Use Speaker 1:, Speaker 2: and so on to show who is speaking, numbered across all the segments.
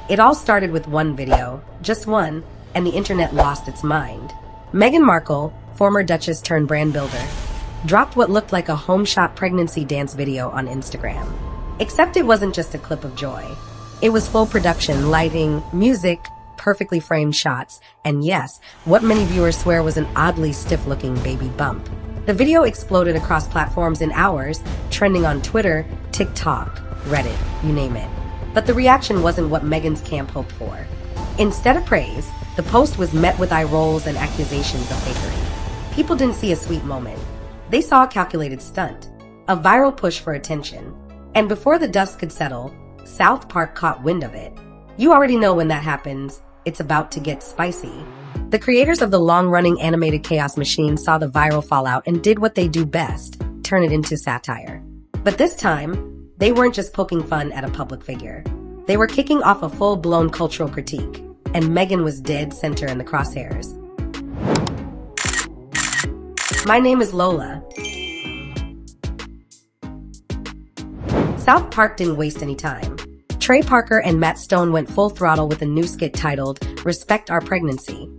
Speaker 1: It all started with one video, just one, and the internet lost its mind. Meghan Markle, former Duchess turned brand builder, dropped what looked like a home shot pregnancy dance video on Instagram. Except it wasn't just a clip of joy. It was full production, lighting, music, perfectly framed shots, and yes, what many viewers swear was an oddly stiff-looking baby bump. The video exploded across platforms in hours, trending on Twitter, TikTok, Reddit, you name it. But the reaction wasn't what Meghan's camp hoped for. Instead of praise, the post was met with eye rolls and accusations of fakery. People didn't see a sweet moment. They saw a calculated stunt, a viral push for attention. And before the dust could settle, South Park caught wind of it. You already know when that happens, it's about to get spicy. The creators of the long-running animated chaos machine saw the viral fallout and did what they do best, turn it into satire. But this time, they weren't just poking fun at a public figure. They were kicking off a full-blown cultural critique, and Meghan was dead center in the crosshairs. My name is Lola. South Park didn't waste any time. Trey Parker and Matt Stone went full throttle with a new skit titled Respect Our Pregnancy,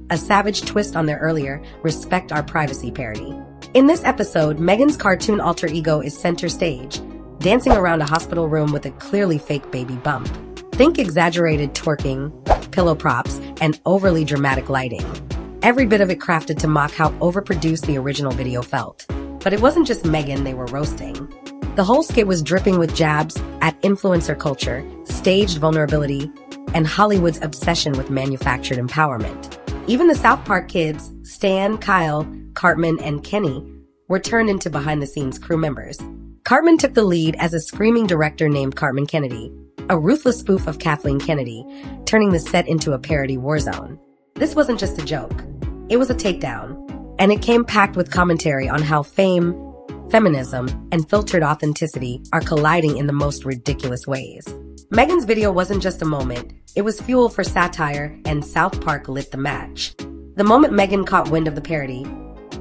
Speaker 1: a savage twist on their earlier Respect Our Privacy parody. In this episode, Meghan's cartoon alter ego is center stage, dancing around a hospital room with a clearly fake baby bump. Think exaggerated twerking, pillow props, and overly dramatic lighting. Every bit of it crafted to mock how overproduced the original video felt. But it wasn't just Meghan they were roasting. The whole skit was dripping with jabs at influencer culture, staged vulnerability, and Hollywood's obsession with manufactured empowerment. Even the South Park kids, Stan, Kyle, Cartman, and Kenny, were turned into behind-the-scenes crew members. Cartman took the lead as a screaming director named Cartman Kennedy, a ruthless spoof of Kathleen Kennedy, turning the set into a parody war zone. This wasn't just a joke. It was a takedown, and it came packed with commentary on how fame, feminism, and filtered authenticity are colliding in the most ridiculous ways. Meghan's video wasn't just a moment, it was fuel for satire, and South Park lit the match. The moment Meghan caught wind of the parody,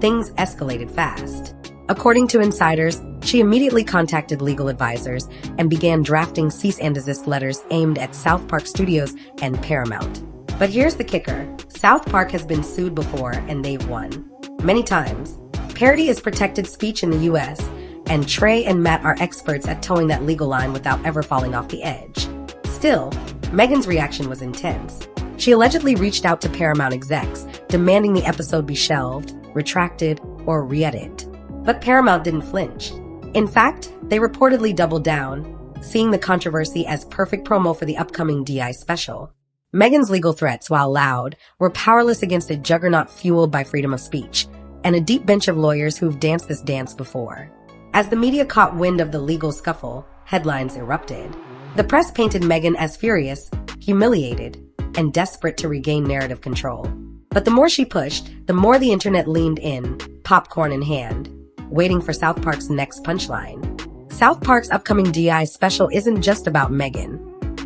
Speaker 1: things escalated fast. According to insiders, she immediately contacted legal advisors and began drafting cease and desist letters aimed at South Park Studios and Paramount. But here's the kicker. South Park has been sued before and they've won. Many times. Parody is protected speech in the US, and Trey and Matt are experts at towing that legal line without ever falling off the edge. Still, Meghan's reaction was intense. She allegedly reached out to Paramount execs, demanding the episode be shelved, retracted, or re-edited. But Paramount didn't flinch. In fact, they reportedly doubled down, seeing the controversy as perfect promo for the upcoming DI special. Meghan's legal threats, while loud, were powerless against a juggernaut fueled by freedom of speech, and a deep bench of lawyers who've danced this dance before. As the media caught wind of the legal scuffle, headlines erupted. The press painted Meghan as furious, humiliated, and desperate to regain narrative control. But the more she pushed, the more the internet leaned in, popcorn in hand, waiting for South Park's next punchline. South Park's upcoming DI special isn't just about Meghan.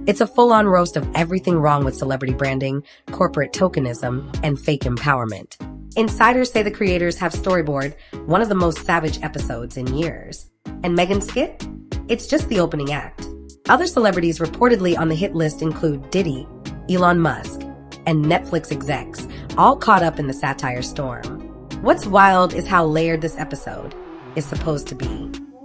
Speaker 1: It's a full-on roast of everything wrong with celebrity branding, corporate tokenism, and fake empowerment. Insiders say the creators have storyboarded one of the most savage episodes in years. And Meghan's skit? It's just the opening act. Other celebrities reportedly on the hit list include Diddy, Elon Musk, and Netflix execs, all caught up in the satire storm. What's wild is how layered this episode is supposed to be.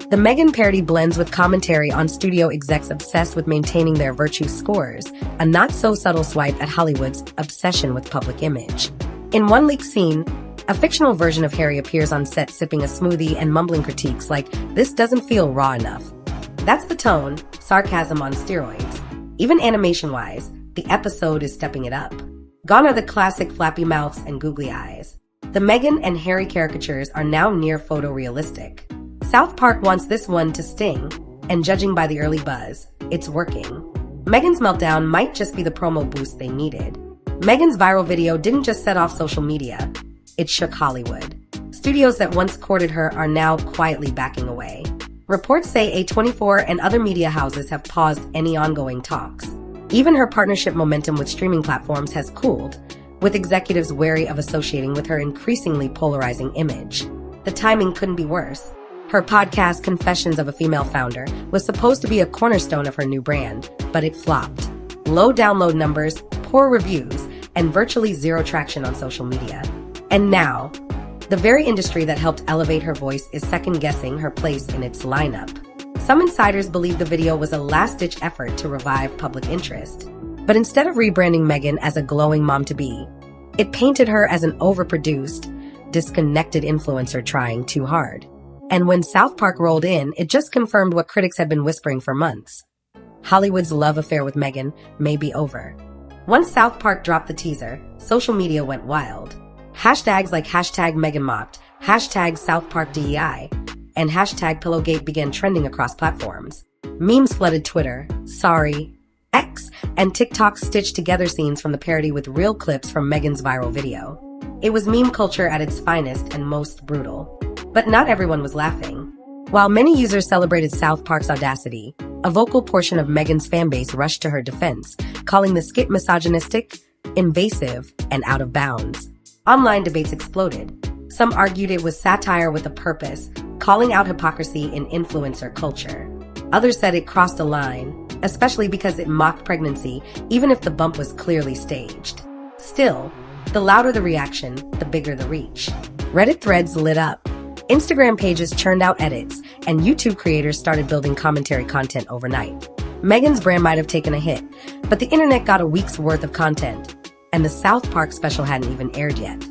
Speaker 1: The Meghan parody blends with commentary on studio execs obsessed with maintaining their virtue scores, a not-so-subtle swipe at Hollywood's obsession with public image. In one leaked scene, a fictional version of Harry appears on set sipping a smoothie and mumbling critiques like, "This doesn't feel raw enough." That's the tone, sarcasm on steroids. Even animation-wise, the episode is stepping it up. Gone are the classic flappy mouths and googly eyes. The Meghan and Harry caricatures are now near photorealistic. South Park wants this one to sting, and judging by the early buzz, it's working. Meghan's meltdown might just be the promo boost they needed. Meghan's viral video didn't just set off social media, it shook Hollywood. Studios that once courted her are now quietly backing away. Reports say A24 and other media houses have paused any ongoing talks. Even her partnership momentum with streaming platforms has cooled, with executives wary of associating with her increasingly polarizing image. The timing couldn't be worse. Her podcast, Confessions of a Female Founder, was supposed to be a cornerstone of her new brand, but it flopped. low download numbers, poor reviews, and virtually zero traction on social media. And now, the very industry that helped elevate her voice is second-guessing her place in its lineup. Some insiders believe the video was a last-ditch effort to revive public interest. But instead of rebranding Meghan as a glowing mom-to-be, it painted her as an overproduced, disconnected influencer trying too hard. And when South Park rolled in, it just confirmed what critics had been whispering for months. Hollywood's love affair with Meghan may be over. Once South Park dropped the teaser, social media went wild. Hashtags like #MeghanMocked, #SouthParkDEI, and #Pillowgate began trending across platforms. Memes flooded Twitter, X, and TikTok stitched together scenes from the parody with real clips from Meghan's viral video. It was meme culture at its finest and most brutal. But not everyone was laughing. While many users celebrated South Park's audacity, a vocal portion of Meghan's fanbase rushed to her defense, calling the skit misogynistic, invasive, and out of bounds. Online debates exploded. Some argued it was satire with a purpose, calling out hypocrisy in influencer culture. Others said it crossed a line, especially because it mocked pregnancy, even if the bump was clearly staged. Still, the louder the reaction, the bigger the reach. Reddit threads lit up. Instagram pages churned out edits, and YouTube creators started building commentary content overnight. Meghan's brand might have taken a hit, but the internet got a week's worth of content, and the South Park special hadn't even aired yet.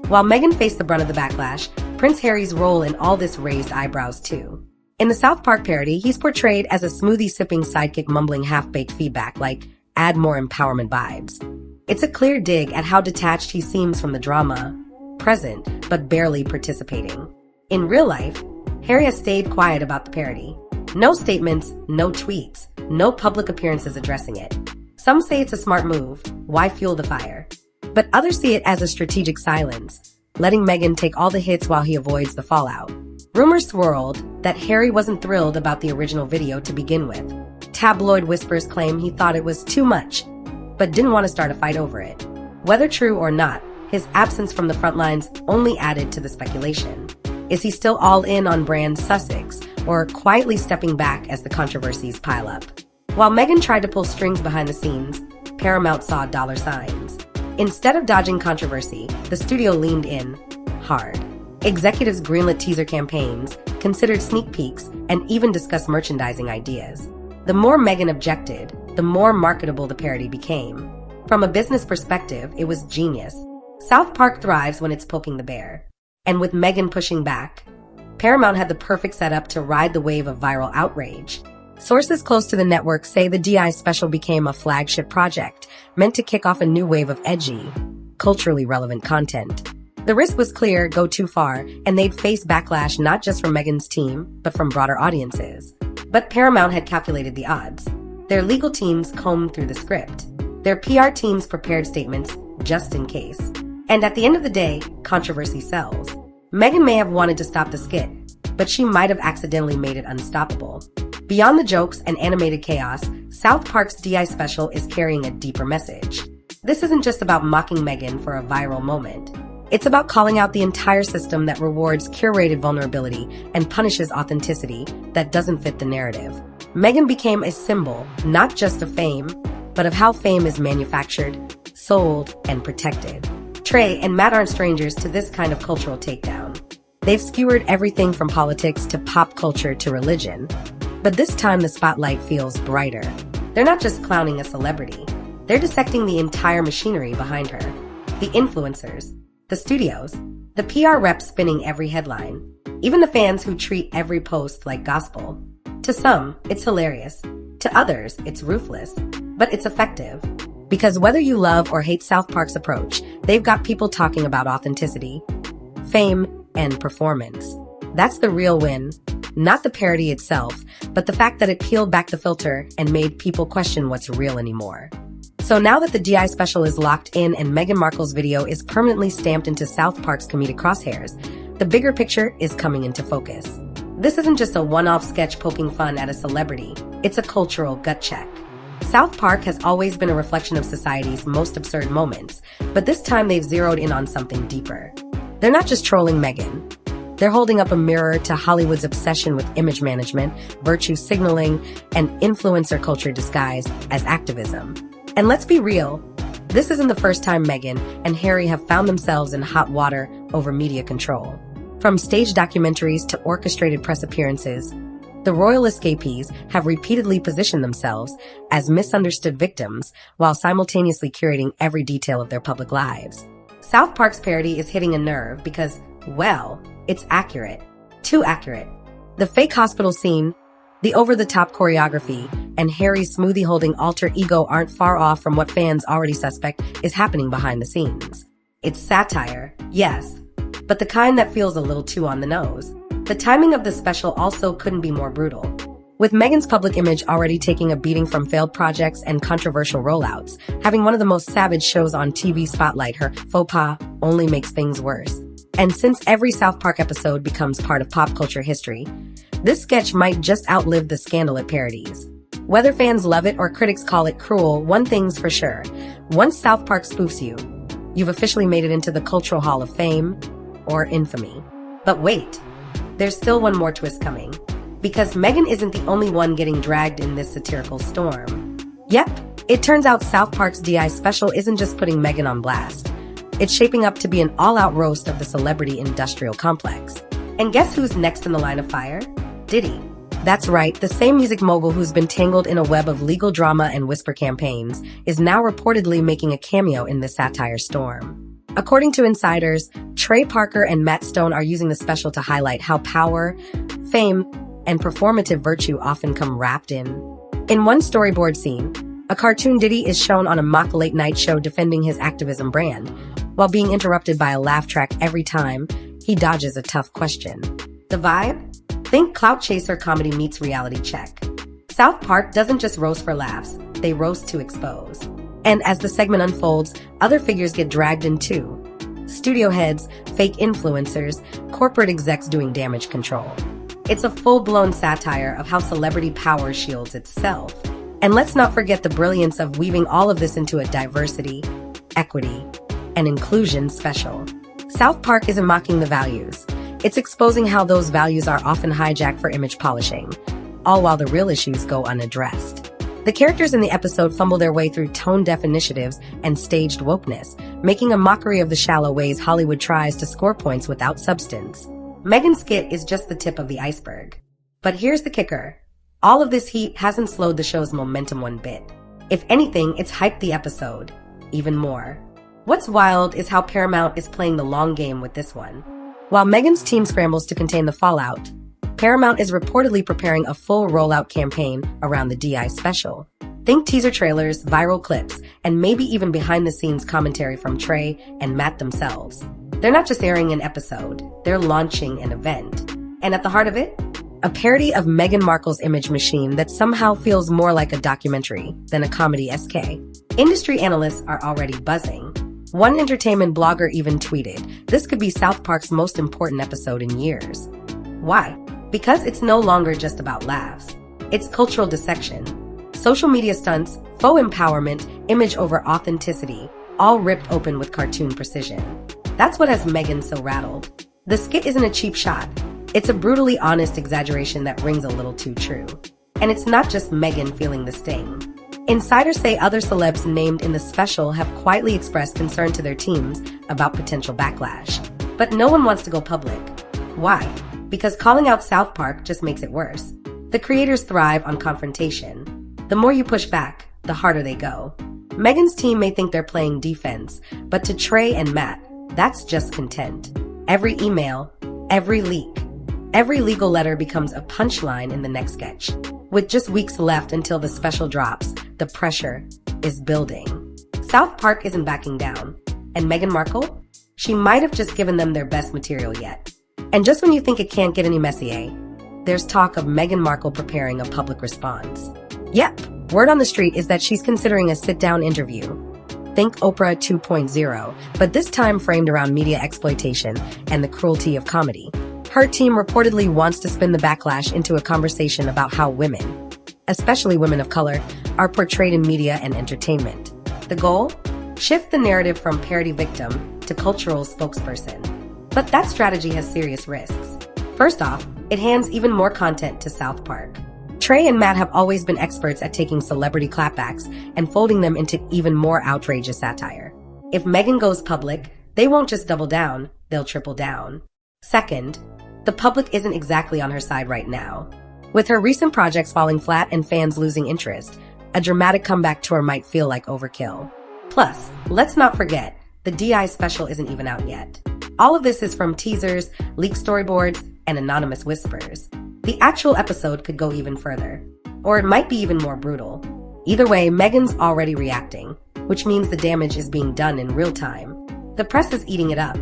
Speaker 1: While Meghan faced the brunt of the backlash, Prince Harry's role in all this raised eyebrows too. In the South Park parody, he's portrayed as a smoothie-sipping sidekick mumbling half-baked feedback like, add more empowerment vibes. It's a clear dig at how detached he seems from the drama, present, but barely participating. In real life, Harry has stayed quiet about the parody. No statements, no tweets, no public appearances addressing it. Some say it's a smart move, why fuel the fire? But others see it as a strategic silence, letting Meghan take all the hits while he avoids the fallout. Rumors swirled that Harry wasn't thrilled about the original video to begin with. Tabloid whispers claim he thought it was too much, but didn't want to start a fight over it. Whether true or not, his absence from the front lines only added to the speculation. Is he still all in on brand Sussex, or quietly stepping back as the controversies pile up? While Meghan tried to pull strings behind the scenes, Paramount saw dollar signs. Instead of dodging controversy, the studio leaned in hard. Executives greenlit teaser campaigns, considered sneak peeks, and even discussed merchandising ideas. The more Meghan objected, the more marketable the parody became. From a business perspective, it was genius. South Park thrives when it's poking the bear. And with Meghan pushing back, Paramount had the perfect setup to ride the wave of viral outrage. Sources close to the network say the DI special became a flagship project, meant to kick off a new wave of edgy, culturally relevant content. The risk was clear: go too far, and they'd face backlash not just from Meghan's team, but from broader audiences. But Paramount had calculated the odds. Their legal teams combed through the script. Their PR teams prepared statements just in case. And at the end of the day, controversy sells. Meghan may have wanted to stop the skit, but she might have accidentally made it unstoppable. Beyond the jokes and animated chaos, South Park's DI special is carrying a deeper message. This isn't just about mocking Meghan for a viral moment. It's about calling out the entire system that rewards curated vulnerability and punishes authenticity that doesn't fit the narrative. Meghan became a symbol, not just of fame, but of how fame is manufactured, sold, and protected. Trey and Matt aren't strangers to this kind of cultural takedown. They've skewered everything from politics to pop culture to religion. But this time the spotlight feels brighter. They're not just clowning a celebrity. They're dissecting the entire machinery behind her. The influencers, the studios, the PR reps spinning every headline, even the fans who treat every post like gospel. To some, it's hilarious. To others, it's ruthless. But it's effective. Because whether you love or hate South Park's approach, they've got people talking about authenticity, fame, and performance. That's the real win. Not the parody itself, but the fact that it peeled back the filter and made people question what's real anymore. So now that the DI special is locked in and Meghan Markle's video is permanently stamped into South Park's comedic crosshairs, the bigger picture is coming into focus. This isn't just a one-off sketch poking fun at a celebrity. It's a cultural gut check. South Park has always been a reflection of society's most absurd moments, but this time they've zeroed in on something deeper. They're not just trolling Meghan. They're holding up a mirror to Hollywood's obsession with image management, virtue signaling, and influencer culture disguised as activism. And let's be real, this isn't the first time Meghan and Harry have found themselves in hot water over media control. From stage documentaries to orchestrated press appearances, the royal escapees have repeatedly positioned themselves as misunderstood victims while simultaneously curating every detail of their public lives. South Park's parody is hitting a nerve because, well, it's accurate. Too accurate. The fake hospital scene, the over-the-top choreography, and Harry's smoothie-holding alter ego aren't far off from what fans already suspect is happening behind the scenes. It's satire, yes, but the kind that feels a little too on the nose. The timing of the special also couldn't be more brutal. With Meghan's public image already taking a beating from failed projects and controversial rollouts, having one of the most savage shows on TV spotlight her faux pas only makes things worse. And since every South Park episode becomes part of pop culture history, this sketch might just outlive the scandal it parodies. Whether fans love it or critics call it cruel, one thing's for sure. Once South Park spoofs you, you've officially made it into the Cultural Hall of Fame or infamy. But wait, there's still one more twist coming. Because Meghan isn't the only one getting dragged in this satirical storm. Yep, it turns out South Park's DI special isn't just putting Meghan on blast. It's shaping up to be an all-out roast of the celebrity industrial complex. And guess who's next in the line of fire? Diddy. That's right, the same music mogul who's been tangled in a web of legal drama and whisper campaigns is now reportedly making a cameo in this satire storm. According to insiders, Trey Parker and Matt Stone are using the special to highlight how power, fame, and performative virtue often come wrapped in. In one storyboard scene, a cartoon Diddy is shown on a mock late-night show defending his activism brand, while being interrupted by a laugh track every time he dodges a tough question. The vibe? Think clout chaser comedy meets reality check. South Park doesn't just roast for laughs, they roast to expose. And as the segment unfolds, other figures get dragged in too. Studio heads, fake influencers, corporate execs doing damage control. It's a full-blown satire of how celebrity power shields itself. And let's not forget the brilliance of weaving all of this into a diversity, equity, and inclusion special. South Park isn't mocking the values. It's exposing how those values are often hijacked for image polishing, all while the real issues go unaddressed. The characters in the episode fumble their way through tone-deaf initiatives and staged wokeness, making a mockery of the shallow ways Hollywood tries to score points without substance. Meghan's skit is just the tip of the iceberg. But here's the kicker. All of this heat hasn't slowed the show's momentum one bit. If anything, it's hyped the episode even more. What's wild is how Paramount is playing the long game with this one. While Meghan's team scrambles to contain the fallout, Paramount is reportedly preparing a full rollout campaign around the DI special. Think teaser trailers, viral clips, and maybe even behind-the-scenes commentary from Trey and Matt themselves. They're not just airing an episode, they're launching an event. And at the heart of it, a parody of Meghan Markle's image machine that somehow feels more like a documentary than a comedy SK. Industry analysts are already buzzing. One entertainment blogger even tweeted, "This could be South Park's most important episode in years." Why? Because it's no longer just about laughs. It's cultural dissection. Social media stunts, faux empowerment, image over authenticity, all ripped open with cartoon precision. That's what has Meghan so rattled. The skit isn't a cheap shot. It's a brutally honest exaggeration that rings a little too true. And it's not just Meghan feeling the sting. Insiders say other celebs named in the special have quietly expressed concern to their teams about potential backlash. But no one wants to go public. Why? Because calling out South Park just makes it worse. The creators thrive on confrontation. The more you push back, the harder they go. Meghan's team may think they're playing defense, but to Trey and Matt, that's just content. Every email, every leak, every legal letter becomes a punchline in the next sketch. With just weeks left until the special drops, the pressure is building. South Park isn't backing down. And Meghan Markle? She might have just given them their best material yet. And just when you think it can't get any messier, there's talk of Meghan Markle preparing a public response. Yep, word on the street is that she's considering a sit-down interview. Think Oprah 2.0, but this time framed around media exploitation and the cruelty of comedy. Her team reportedly wants to spin the backlash into a conversation about how women, especially women of color, are portrayed in media and entertainment. The goal? Shift the narrative from parody victim to cultural spokesperson. But that strategy has serious risks. First off, it hands even more content to South Park. Trey and Matt have always been experts at taking celebrity clapbacks and folding them into even more outrageous satire. If Meghan goes public, they won't just double down, they'll triple down. Second, the public isn't exactly on her side right now. With her recent projects falling flat and fans losing interest, a dramatic comeback tour might feel like overkill. Plus, let's not forget, the DI special isn't even out yet. All of this is from teasers, leaked storyboards, and anonymous whispers. The actual episode could go even further. Or it might be even more brutal. Either way, Meghan's already reacting, which means the damage is being done in real time. The press is eating it up.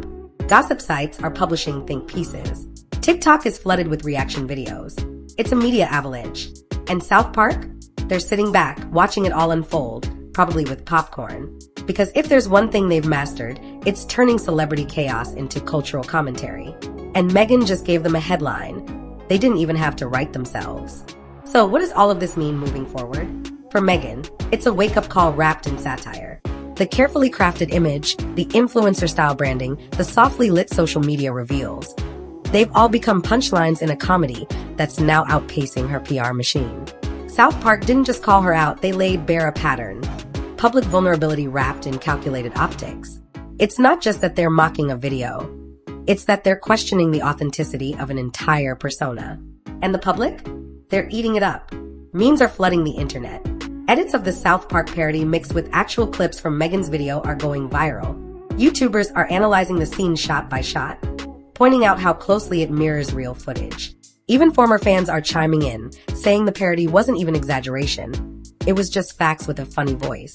Speaker 1: Gossip sites are publishing think pieces. TikTok is flooded with reaction videos. It's a media avalanche. And South Park? They're sitting back, watching it all unfold, probably with popcorn. Because if there's one thing they've mastered, it's turning celebrity chaos into cultural commentary. And Meghan just gave them a headline. They didn't even have to write themselves. So what does all of this mean moving forward? For Meghan, it's a wake-up call wrapped in satire. The carefully crafted image, the influencer-style branding, the softly lit social media reveals. They've all become punchlines in a comedy that's now outpacing her PR machine. South Park didn't just call her out, they laid bare a pattern. Public vulnerability wrapped in calculated optics. It's not just that they're mocking a video. It's that they're questioning the authenticity of an entire persona. And the public? They're eating it up. Memes are flooding the internet. Edits of the South Park parody mixed with actual clips from Meghan's video are going viral. YouTubers are analyzing the scene shot by shot, pointing out how closely it mirrors real footage. Even former fans are chiming in, saying the parody wasn't even exaggeration. It was just facts with a funny voice.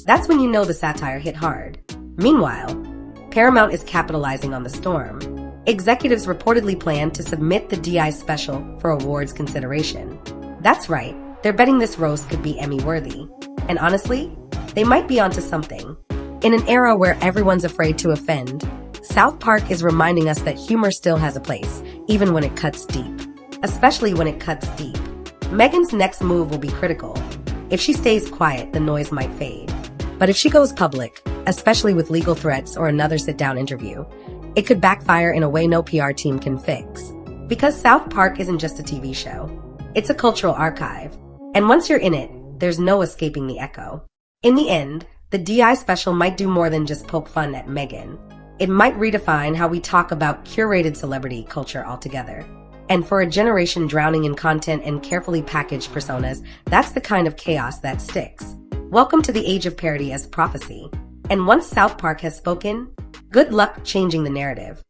Speaker 1: That's when you know the satire hit hard. Meanwhile, Paramount is capitalizing on the storm. Executives reportedly plan to submit the DI special for awards consideration. That's right, they're betting this roast could be Emmy-worthy. And honestly, they might be onto something. In an era where everyone's afraid to offend, South Park is reminding us that humor still has a place, even when it cuts deep. Especially when it cuts deep. Meghan's next move will be critical. If she stays quiet, the noise might fade. But if she goes public, especially with legal threats or another sit-down interview, it could backfire in a way no PR team can fix. Because South Park isn't just a TV show. It's a cultural archive. And once you're in it, there's no escaping the echo. In the end, the DI special might do more than just poke fun at Meghan. It might redefine how we talk about curated celebrity culture altogether. And for a generation drowning in content and carefully packaged personas, that's the kind of chaos that sticks. Welcome to the age of parody as prophecy. And once South Park has spoken, good luck changing the narrative.